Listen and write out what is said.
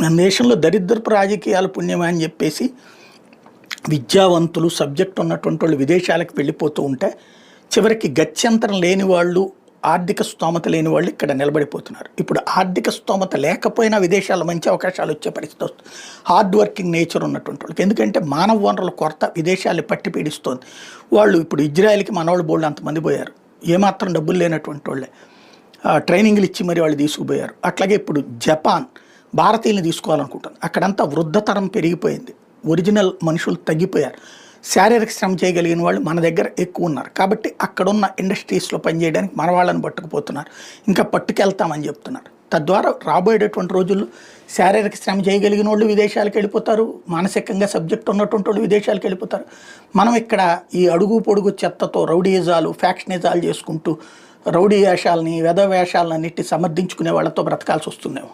మన దేశంలో దరిద్రపు రాజకీయాలు పుణ్యమే అని చెప్పేసి విద్యావంతులు సబ్జెక్ట్ ఉన్నటువంటి వాళ్ళు విదేశాలకు వెళ్ళిపోతూ ఉంటే చివరికి గత్యంతరం లేని వాళ్ళు, ఆర్థిక స్తోమత లేని వాళ్ళు ఇక్కడ నిలబడిపోతున్నారు. ఇప్పుడు ఆర్థిక స్తోమత లేకపోయినా విదేశాల్లో మంచి అవకాశాలు వచ్చే పరిస్థితి వస్తుంది హార్డ్ వర్కింగ్ నేచర్ ఉన్నటువంటి వాళ్ళకి. ఎందుకంటే మానవ వనరుల కొరత విదేశాలు పట్టి పీడిస్తోంది. వాళ్ళు ఇప్పుడు ఇజ్రాయెల్కి మనవాళ్ళు బోల్డ్ అంతమంది పోయారు, ఏమాత్రం డబ్బులు లేనటువంటి వాళ్ళే ట్రైనింగ్లు ఇచ్చి మరి వాళ్ళు తీసుకుపోయారు. అట్లాగే ఇప్పుడు జపాన్ భారతీయులను తీసుకోవాలనుకుంటుంది. అక్కడంతా వృద్ధతరం పెరిగిపోయింది, ఒరిజినల్ మనుషులు తగ్గిపోయారు, శారీరక శ్రమ చేయగలిగిన వాళ్ళు మన దగ్గర ఎక్కువ ఉన్నారు. కాబట్టి అక్కడున్న ఇండస్ట్రీస్లో పనిచేయడానికి మన వాళ్ళని పట్టుకుపోతున్నారు, ఇంకా పట్టుకెళ్తామని చెప్తున్నారు. తద్వారా రాబోయేటటువంటి రోజుల్లో శారీరక శ్రమ చేయగలిగిన వాళ్ళు విదేశాలకు వెళ్ళిపోతారు, మానసికంగా సబ్జెక్ట్ ఉన్నటువంటి వాళ్ళు విదేశాలకు వెళ్ళిపోతారు. మనం ఇక్కడ ఈ అడుగు పొడుగు చెత్తతో రౌడీయిజాలు, ఫ్యాక్షనిజాలు చేసుకుంటూ రౌడీ వేషాలని, వెధ వేషాలన్నిటి సమర్థించుకునే వాళ్ళతో బ్రతకాల్సి వస్తుందేమో.